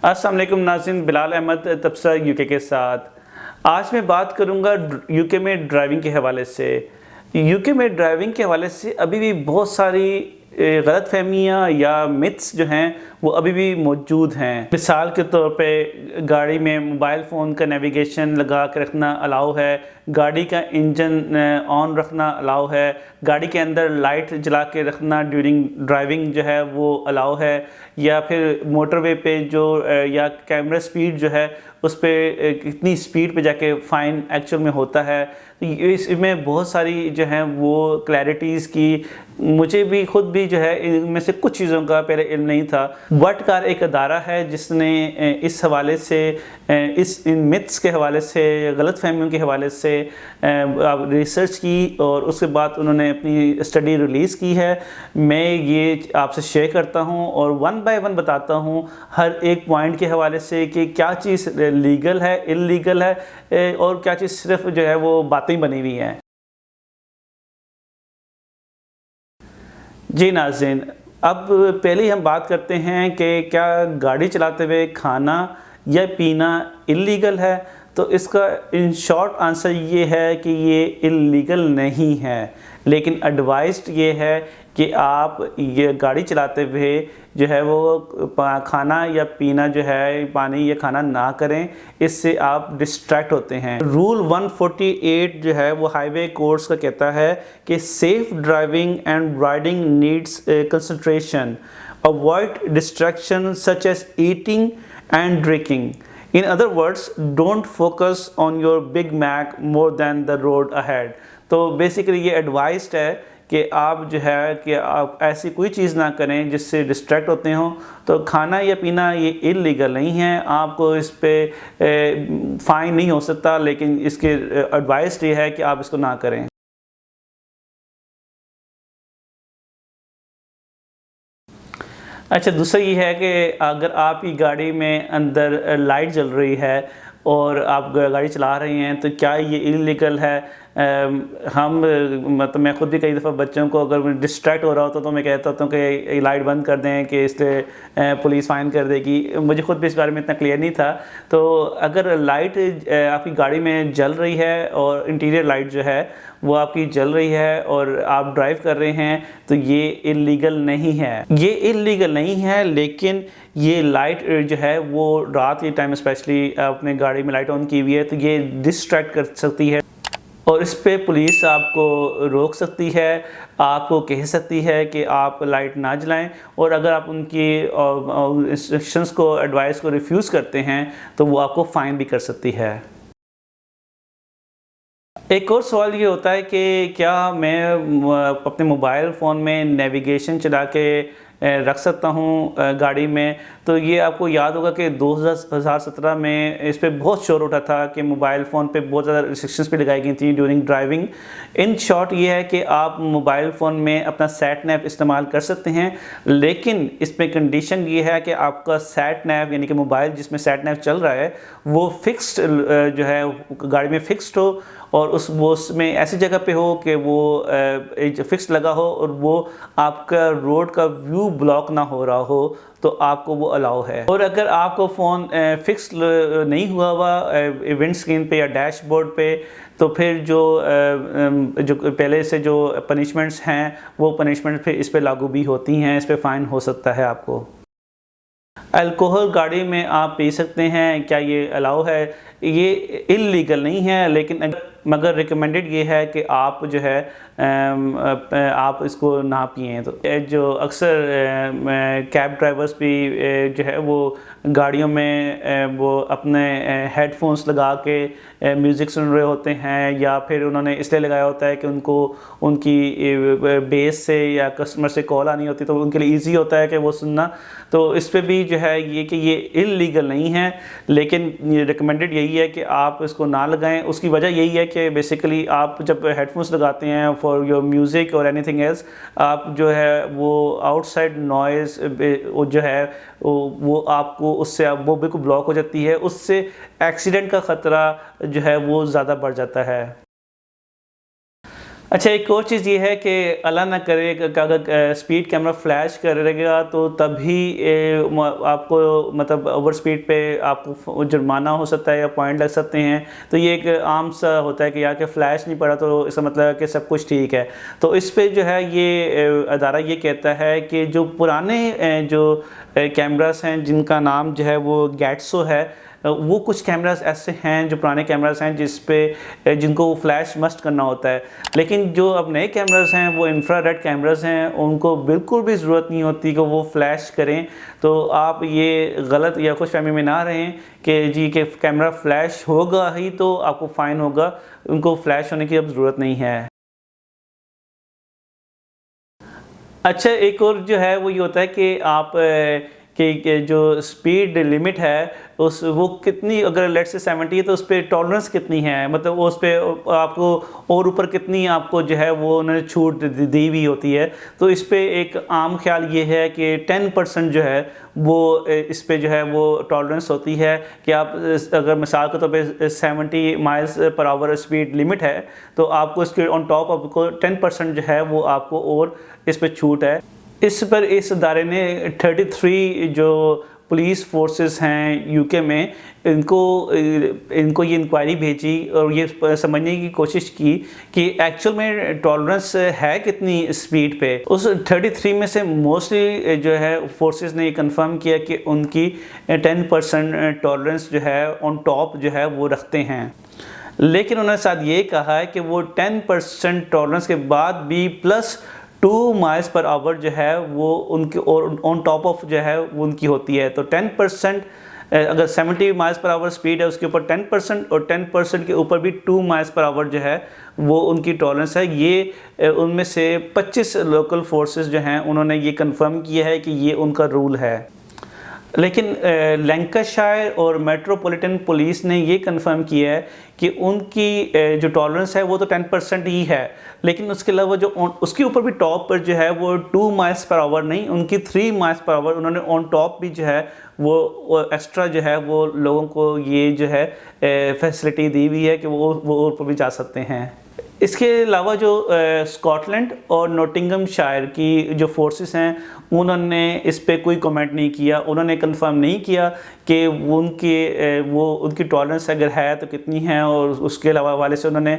अस्सलाम वालेकुम नाज़रीन, बिलाल अहमद तबसरा यूके के साथ। आज मैं बात करूंगा यूके में ड्राइविंग के हवाले से। यूके में ड्राइविंग के हवाले से अभी भी बहुत सारी गलतफहमियाँ या मिथ्स जो हैं वो अभी भी मौजूद हैं। मिसाल के तौर पे गाड़ी में मोबाइल फ़ोन का नेविगेशन लगा के रखना अलाउ है, गाड़ी का इंजन ऑन रखना अलाउ है, गाड़ी के अंदर लाइट जला के रखना ड्यूरिंग ड्राइविंग जो है वो अलाउ है, या फिर मोटरवे पे जो या कैमरा स्पीड जो है उस पर कितनी स्पीड पे जाके फ़ाइन एक्चुअल में होता है। इसमें बहुत सारी जो हैं वो क्लैरिटीज़ की मुझे भी खुद भी जो है इनमें से कुछ चीज़ों का पहले इल्म नहीं था। वटकार एक अदारा है जिसने इस हवाले से इन मिथ्स के हवाले से, गलतफहमियों के हवाले से रिसर्च की और उसके बाद उन्होंने अपनी स्टडी रिलीज़ की है। मैं ये आपसे शेयर करता हूँ और वन बाय वन बताता हूँ हर एक पॉइंट के हवाले से कि क्या चीज़ लीगल है, इल्लीगल है और क्या चीज़ सिर्फ जो है वो बातें बनी हुई हैं। जी नाज़रीन, अब पहले हम बात करते हैं कि क्या गाड़ी चलाते हुए खाना या पीना इल्लीगल है। तो इसका इन शॉर्ट आंसर ये है कि ये इल्लीगल नहीं है, लेकिन एडवाइस्ड ये है कि आप ये गाड़ी चलाते हुए जो है वो खाना या पीना जो है, पानी या खाना ना करें, इससे आप डिस्ट्रैक्ट होते हैं। रूल 148 जो है वो हाईवे कोड्स का कहता है कि safe driving and riding needs concentration, avoid distraction such as eating and drinking. In other words, don't focus on your Big Mac more than the road ahead। तो बेसिकली ये advised है कि आप जो है कि आप ऐसी कोई चीज़ ना करें जिससे डिस्ट्रैक्ट होते हों। तो खाना या पीना ये इल्लीगल नहीं है, आपको इस पे फ़ाइन नहीं हो सकता, लेकिन इसके एडवाइस ये है कि आप इसको ना करें। अच्छा, दूसरा ये है कि अगर आपकी गाड़ी में अंदर लाइट जल रही है और आप गाड़ी चला रही हैं तो क्या ये इल्लीगल है? हम मतलब मैं खुद भी कई दफ़ा बच्चों को अगर डिस्ट्रैक्ट हो रहा होता तो मैं कहता हूँ कि लाइट बंद कर दें कि इसलिए पुलिस फ़ाइन कर देगी। मुझे खुद भी इस बारे में इतना क्लियर नहीं था। तो अगर लाइट आपकी गाड़ी में जल रही है और इंटीरियर लाइट जो है वो आपकी जल रही है और आप ड्राइव कर रहे हैं तो ये इल्लीगल नहीं है। ये इल्लीगल नहीं है, लेकिन ये लाइट जो है वो रात के टाइम स्पेशली अपने गाड़ी में लाइट ऑन की हुई है तो ये डिस्ट्रैक्ट कर सकती है और इस पे पुलिस आपको रोक सकती है, आपको कह सकती है कि आप लाइट ना जलाएं। और अगर आप उनकी इंस्ट्रक्शंस को, एडवाइस को रिफ्यूज़ करते हैं तो वो आपको फ़ाइन भी कर सकती है। एक और सवाल ये होता है कि क्या मैं अपने मोबाइल फ़ोन में नेविगेशन चला के रख सकता हूँ गाड़ी में। तो ये आपको याद होगा कि 2017 में इस पे बहुत शोर उठा था कि मोबाइल फ़ोन पे बहुत ज़्यादा रिस्ट्रिक्शंस भी लगाई गई थी ड्यूरिंग ड्राइविंग। इन शॉर्ट ये है कि आप मोबाइल फ़ोन में अपना सैट नैव इस्तेमाल कर सकते हैं, लेकिन इसमें कंडीशन ये है कि आपका सैट नैव यानी कि मोबाइल जिसमें सैट नैव चल रहा है वो फिक्स्ड जो है गाड़ी में फिक्स्ड हो और उसमें ऐसी जगह पे हो कि वो फिक्स लगा हो और वो आपका रोड का व्यू ब्लॉक ना हो रहा हो तो आपको वो अलाउ है। और अगर आपको फ़ोन फिक्स नहीं हुआ विंड स्क्रीन पे या डैशबोर्ड पे तो फिर जो पहले से जो पनिशमेंट्स हैं वो पनिशमेंट फिर इस पे लागू भी होती हैं, इस पे फ़ाइन हो सकता है आपको। अल्कोहल गाड़ी में आप पी सकते हैं, क्या ये अलाउ है? ये इल्लीगल नहीं है, लेकिन मगर रिकमेंडेड ये है कि आप जो है आप इसको ना पिएं। तो जो अक्सर कैब ड्राइवर्स भी जो है वो गाड़ियों में वो अपने हेडफोन्स लगा के म्यूज़िक सुन रहे होते हैं, या फिर उन्होंने इसलिए लगाया होता है कि उनको उनकी बेस से या कस्टमर से कॉल आनी होती तो उनके लिए ईजी होता है कि वो सुनना। तो इस पे भी जो है ये कि ये इल्लीगल नहीं है, लेकिन ये रिकमेंडेड यही है कि आप इसको ना लगाएं। उसकी वजह यही है कि बेसिकली आप जब हेडफोन्स लगाते हैं फॉर योर म्यूज़िक और एनीथिंग एल्स, आप जो है वो आउटसाइड नॉइज़ जो है वो आपको उससे वो बिल्कुल ब्लॉक हो जाती है, उससे एक्सीडेंट का ख़तरा जो है वो ज़्यादा बढ़ जाता है। अच्छा, एक और चीज़ ये है कि अल्लाह ना करे कि अगर स्पीड कैमरा फ्लैश करेगा तो तभी आपको मतलब ओवर स्पीड पे आपको जुर्माना हो सकता है या पॉइंट लग सकते हैं। तो ये एक आम सा होता है कि यार कि फ़्लैश नहीं पड़ा तो इसका मतलब है कि सब कुछ ठीक है। तो इस पे जो है ये अदारा ये कहता है कि जो पुराने जो कैमरास हैं जिनका नाम जो है वो गैट्सो है, वो कुछ कैमरास ऐसे हैं जो पुराने कैमरास हैं जिस पे जिनको फ्लैश मस्ट करना होता है। लेकिन जो अब नए कैमरास हैं वो इंफ्रारेड कैमरास हैं, उनको बिल्कुल भी ज़रूरत नहीं होती कि वो फ्लैश करें। तो आप ये गलत या खुशफहमी में ना रहें कि जी कि कैमरा फ्लैश होगा ही तो आपको फ़ाइन होगा, उनको फ्लैश होने की अब ज़रूरत नहीं है। अच्छा, एक और जो है वो ये होता है कि आप कि जो स्पीड लिमिट है उस वो कितनी, अगर लेट्स से 70 है तो उस पे टॉलरेंस कितनी है, मतलब वो उस पे आपको और ऊपर कितनी आपको जो है वो उन्होंने छूट दी हुई होती है। तो इस पे एक आम ख्याल ये है कि 10% जो है वो इस पे जो है वो टॉलरेंस होती है कि आप अगर मिसाल के तौर पे 70 miles per hour speed limit है तो आपको इसके ऑन टॉप आपको 10% जो है वो आपको और इस पे छूट है। इस पर इस अदारे ने 33 जो पुलिस फोर्सेस हैं यूके में, इनको ये इंक्वायरी भेजी और ये समझने की कोशिश की कि एक्चुअल में टॉलरेंस है कितनी स्पीड पे। उस 33 में से मोस्टली जो है फोर्सेस ने ये कंफर्म किया कि उनकी 10% टॉलरेंस जो है ऑन टॉप जो है वो रखते हैं। लेकिन उन्होंने साथ ये कहा है कि वो 10% टॉलरेंस के बाद भी प्लस 2 माइल्स पर आवर जो है वो उनकी और ऑन टॉप ऑफ जो है वो उनकी होती है। तो 10% अगर 70 माइल्स पर आवर स्पीड है उसके ऊपर 10% और 10% के ऊपर भी 2 माइल्स पर आवर जो है वो उनकी टॉलरेंस है। ये उनमें से 25 लोकल फोर्सेस जो हैं उन्होंने ये कंफर्म किया है कि ये उनका रूल है। लेकिन लैंकाशायर और मेट्रोपॉलिटन पुलिस ने ये कंफर्म किया है कि उनकी जो टॉलरेंस है वो तो 10% ही है, लेकिन उसके अलावा जो उसके ऊपर भी टॉप पर जो है वो 2 माइल्स पर आवर नहीं, उनकी 3 माइल्स पर आवर उन्होंने ऑन टॉप भी जो है वो एक्स्ट्रा जो है वो लोगों को ये जो है फैसिलिटी दी हुई है कि वो ऊपर भी जा सकते हैं। इसके अलावा जो स्कॉटलैंड और नॉटिंघमशायर की जो फोर्सेस हैं उन्होंने इस पे कोई कमेंट नहीं किया। उन्होंने कंफर्म नहीं किया कि उनकी टॉलरेंस अगर है तो कितनी है, और उसके अलावा वाले से उन्होंने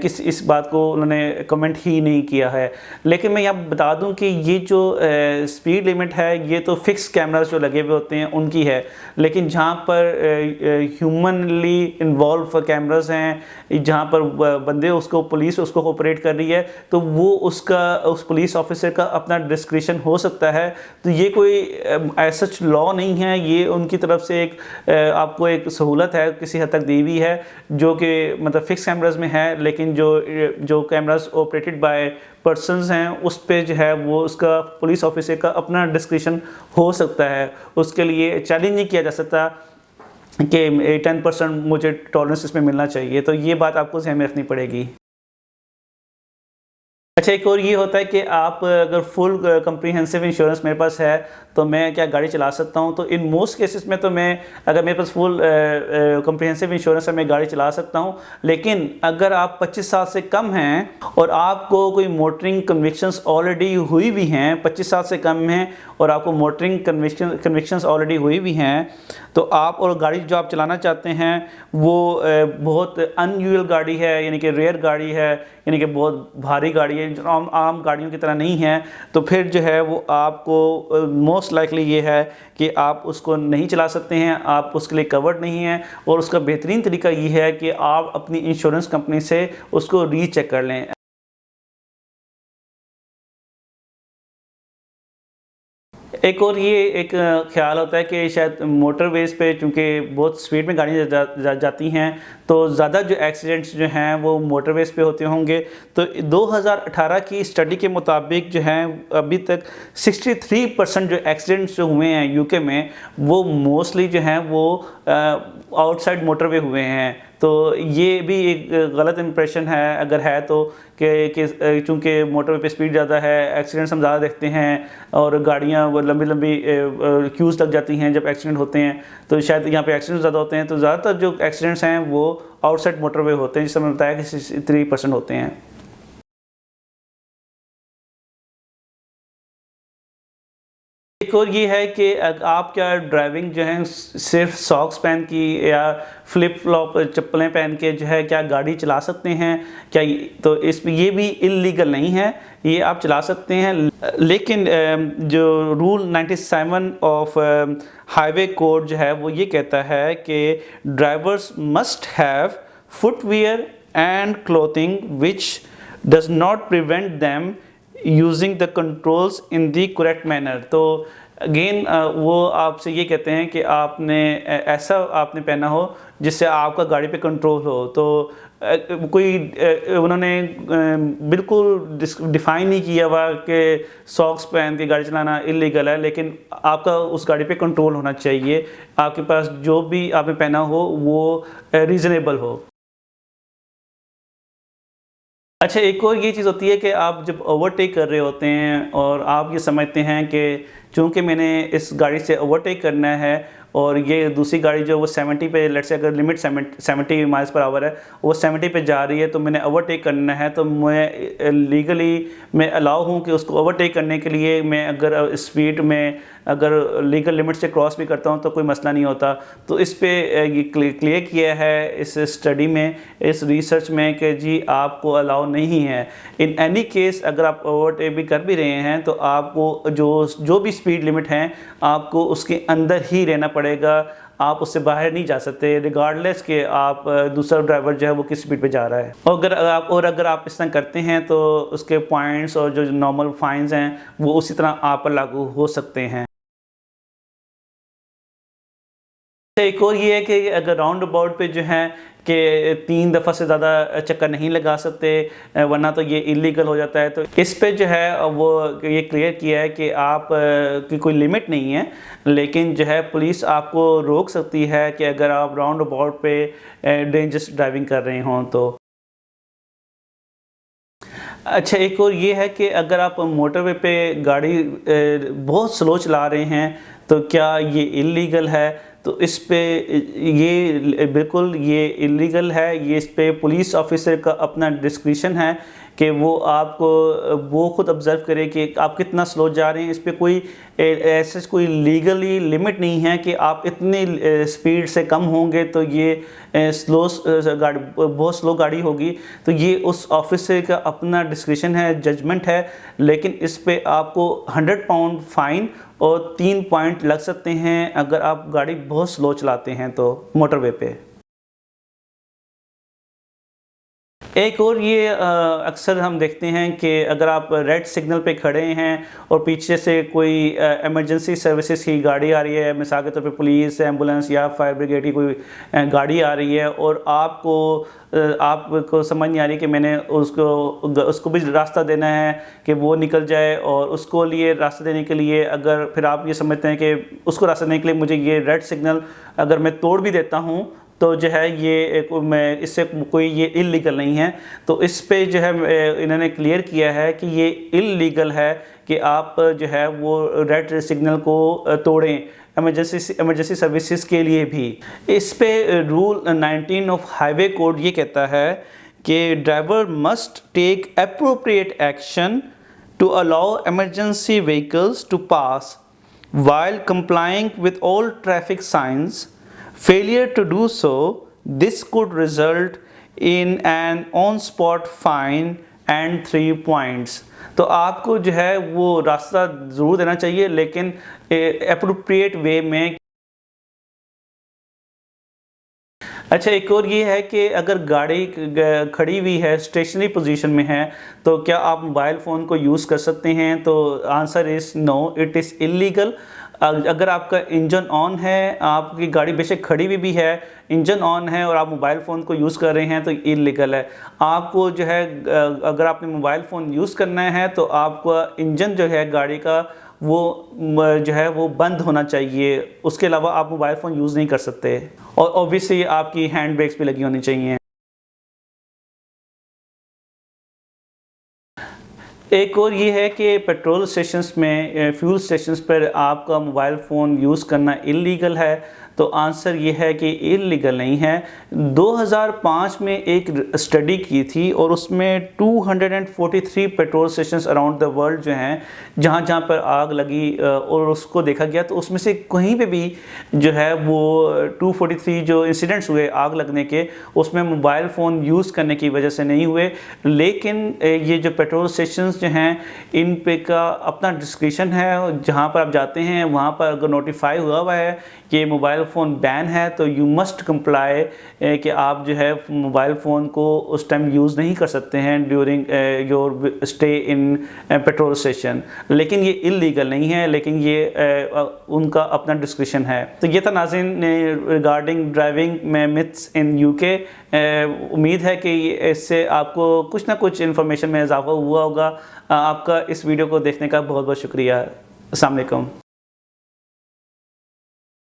इस बात को उन्होंने कमेंट ही नहीं किया है। लेकिन मैं यहाँ बता दूँ कि ये जो स्पीड लिमिट है ये तो फिक्स कैमरास जो लगे हुए होते हैं उनकी है, लेकिन जहाँ पर ह्यूमनली इन्वॉल्व कैमरास हैं, जहाँ पर बंदे उसको पुलिस उसको ऑपरेट कर रही है, तो वो उस पुलिस ऑफिसर का अपना डिस्क्रिशन हो सकता है। तो ये कोई ऐसा लॉ नहीं है, ये उनकी तरफ से एक आपको एक सहूलत है किसी हद तक दी हुई है जो कि मतलब फिक्स कैमरास में है। लेकिन जो कैमरास ऑपरेटेड बाय पर्सनस हैं उस पे जो है वो उसका पुलिस ऑफिसर का अपना डिस्क्रिशन हो सकता है, उसके लिए चैलेंज नहीं किया जा सकता कि 10% मुझे टॉलरेंस इसमें मिलना चाहिए। तो ये बात आपको ध्यान में रखनी पड़ेगी। अच्छा, एक और ये होता है कि आप अगर फुल कम्प्रीहेंसिव इंश्योरेंस मेरे पास है तो मैं क्या गाड़ी चला सकता हूँ। तो इन मोस्ट केसेस में तो मैं, अगर मेरे पास फुल कम्प्रीहेंसिव इंश्योरेंस है मैं गाड़ी चला सकता हूँ। लेकिन अगर आप 25 साल से कम हैं और आपको कोई मोटरिंग कन्विक्शंस ऑलरेडी हुई हुई हैं, 25 साल से कम हैं और आपको मोटरिंग कन्विक्शंस ऑलरेडी हुई हुई हैं, तो आप और गाड़ी जो आप चलाना चाहते हैं वो बहुत अनयूजुअल गाड़ी है, यानी कि रेयर गाड़ी है, यानी कि बहुत भारी गाड़ी है, आम गाड़ियों की तरह नहीं है, तो फिर जो है वो आपको मोस्ट लाइकली ये है कि आप उसको नहीं चला सकते हैं, आप उसके लिए कवर्ड नहीं हैं। और उसका बेहतरीन तरीका ये है कि आप अपनी इंश्योरेंस कंपनी से उसको रीचेक कर लें। एक और ये एक ख्याल होता है कि शायद मोटरवेज़ पे चूँकि बहुत स्पीड में गाड़ियाँ जाती हैं तो ज़्यादा जो एक्सीडेंट्स जो हैं वो मोटरवेज़ पे होते होंगे। तो 2018 की स्टडी के मुताबिक जो हैं अभी तक 63% जो एक्सीडेंट्स जो हुए हैं यूके में वो मोस्टली जो हैं वो आउटसाइड मोटरवे हुए हैं। तो ये भी एक गलत इंप्रेशन है अगर है तो कि चूँकि मोटरवे पे स्पीड ज़्यादा है, एक्सीडेंट्स हम ज़्यादा देखते हैं और गाड़ियाँ वो लंबी लंबी क्यूज़ लग जाती हैं जब एक्सीडेंट होते हैं, तो शायद यहाँ पे एक्सीडेंट ज़्यादा होते हैं। तो ज़्यादातर जो एक्सीडेंट्स हैं वो आउटसाइड मोटरवे होते हैं, जिससे मैंने बताया कि 63% होते हैं। एक और ये है कि आप क्या ड्राइविंग जो है सिर्फ सॉक्स पहन की या फ्लिप फ्लॉप चप्पलें पहन के जो है क्या गाड़ी चला सकते हैं क्या? तो इसमें ये भी इल्लीगल नहीं है, ये आप चला सकते हैं। लेकिन जो रूल 97 ऑफ हाईवे कोड जो है वो ये कहता है कि drivers must have footwear and clothing which does not prevent them using the controls in the correct manner. तो अगेन वो आपसे ये कहते हैं कि आपने ऐसा आपने पहना हो जिससे आपका गाड़ी पे कंट्रोल हो। तो कोई उन्होंने बिल्कुल डिफ़ाइन नहीं किया हुआ कि सॉक्स पहन के गाड़ी चलाना इलीगल है, लेकिन आपका उस गाड़ी पे कंट्रोल होना चाहिए, आपके पास जो भी आपने पहना हो वो रीज़नेबल हो। अच्छा, एक और ये चीज़ होती है कि आप जब ओवरटेक कर रहे होते हैं और आप ये समझते हैं कि चूँकि मैंने इस गाड़ी से ओवरटेक करना है और ये दूसरी गाड़ी जो वो 70 पे, लेट्स से अगर लिमिट 70 माइल्स पर आवर है, वो 70 पे जा रही है, तो मैंने ओवरटेक करना है, तो मैं लीगली मैं अलाउ हूँ कि उसको ओवरटेक करने के लिए मैं अगर स्पीड में अगर लीगल लिमिट से क्रॉस भी करता हूँ तो कोई मसला नहीं होता। तो इस पे ये क्लियर किया है इस स्टडी में, इस रिसर्च में कि जी आपको अलाउ नहीं है। इन एनी केस अगर आप ओवरटेक भी कर भी रहे हैं तो आपको जो भी स्पीड लिमिट है आपको उसके अंदर ही रहना पड़ेगा, आप उससे बाहर नहीं जा सकते रिगार्डलेस कि आप दूसरा ड्राइवर जो है वो किस स्पीड पे जा रहा है। और अगर आप इस तरह करते हैं तो उसके पॉइंट्स और जो नॉर्मल फाइन्स हैं वो उसी तरह आप पर लागू हो सकते हैं। एक और ये है कि अगर राउंड अबाउट पे जो है कि 3 दफ़ा से ज़्यादा चक्कर नहीं लगा सकते वरना तो ये इलीगल हो जाता है। तो इस पे जो है वो ये क्लियर किया है कि आप की कोई लिमिट नहीं है, लेकिन जो है पुलिस आपको रोक सकती है कि अगर आप राउंड अबाउट पे डेंजरस ड्राइविंग कर रहे हों तो। अच्छा, एक और ये है कि अगर आप मोटरवे पे गाड़ी बहुत स्लो चला रहे हैं तो क्या ये इलीगल है? तो इस पे ये बिल्कुल ये इलीगल है। ये इस पे पुलिस ऑफिसर का अपना डिस्क्रिशन है कि वो आपको वो खुद ऑब्ज़र्व करे कि आप कितना स्लो जा रहे हैं। इस पे कोई ऐसा कोई लीगली लिमिट नहीं है कि आप इतनी स्पीड से कम होंगे तो ये स्लो गाड़ी बहुत स्लो गाड़ी होगी। तो ये उस ऑफिसर का अपना डिस्क्रिशन है, जजमेंट है। लेकिन इस पे आपको 100 पाउंड फ़ाइन और 3 पॉइंट लग सकते हैं अगर आप गाड़ी बहुत स्लो चलाते हैं तो मोटरवे पे। एक और ये अक्सर हम देखते हैं कि अगर आप रेड सिग्नल पे खड़े हैं और पीछे से कोई इमरजेंसी सर्विसेज की गाड़ी आ रही है, मिसाल के तौर पे पुलिस, एम्बुलेंस या फायर ब्रिगेड की कोई गाड़ी आ रही है और आपको समझ नहीं आ रही कि मैंने उसको भी रास्ता देना है कि वो निकल जाए, और उसको लिए रास्ता देने के लिए अगर फिर आप ये समझते हैं कि उसको रास्ता देने के लिए मुझे ये रेड सिग्नल अगर मैं तोड़ भी देता हूँ तो जो है ये मैं इससे कोई ये इल्लीगल नहीं है। तो इस पे जो है इन्होंने क्लियर किया है कि ये इल्लीगल है कि आप जो है वो रेड सिग्नल को तोड़ें इमरजेंसी सर्विसेज के लिए भी। इस पे रूल 19 ऑफ हाईवे कोड ये कहता है कि driver must take appropriate action to allow emergency vehicles to pass while complying with all traffic signs. Failure to do so, this could result in an on-spot fine and 3 points. तो आपको जो है वो रास्ता ज़रूर देना चाहिए, लेकिन एप्रोप्रिएट वे में। अच्छा, एक और ये है कि अगर गाड़ी खड़ी हुई है, स्टेशनरी पोजीशन में है, तो क्या आप मोबाइल फ़ोन को यूज़ कर सकते हैं? तो answer is no, it is illegal. अगर आपका इंजन ऑन है, आपकी गाड़ी बेशक खड़ी हुई भी है, इंजन ऑन है और आप मोबाइल फ़ोन को यूज़ कर रहे हैं तो इलीगल है। आपको जो है अगर आपने मोबाइल फ़ोन यूज़ करना है तो आपका इंजन जो है गाड़ी का वो जो है वो बंद होना चाहिए, उसके अलावा आप मोबाइल फ़ोन यूज़ नहीं कर सकते। और ऑब्वियसली आपकी हैंड ब्रेक्स भी लगी होनी चाहिए। एक और ये है कि पेट्रोल स्टेशंस में फ्यूल स्टेशंस पर आपका मोबाइल फ़ोन यूज़ करना इलीगल है। तो आंसर ये है कि इलीगल नहीं है। 2005 में एक स्टडी की थी और उसमें 243 petrol stations around the world जो हैं जहाँ जहाँ पर आग लगी और उसको देखा गया, तो उसमें से कहीं पे भी जो है वो 243 जो इंसिडेंट्स हुए आग लगने के, उसमें मोबाइल फ़ोन यूज़ करने की वजह से नहीं हुए। लेकिन ये जो पेट्रोल स्टेशंस जो हैं इन पे का अपना डिस्क्रिप्शन है, जहाँ पर आप जाते हैं वहाँ पर अगर नोटिफाई हुआ है कि मोबाइल फ़ोन बैन है तो यू मस्ट कंप्लाई कि आप जो है मोबाइल फ़ोन को उस टाइम यूज़ नहीं कर सकते हैं during your stay in petrol station. लेकिन ये इलीगल नहीं है, लेकिन ये उनका अपना डिस्क्रिप्शन है। तो ये था नाज़रीन रिगार्डिंग ड्राइविंग में मिथ्स इन यूके। उम्मीद है कि इससे आपको कुछ ना कुछ इन्फॉर्मेशन में इजाफा हुआ होगा। आपका इस वीडियो को देखने का बहुत बहुत शुक्रिया। अस्सलाम वालेकुम।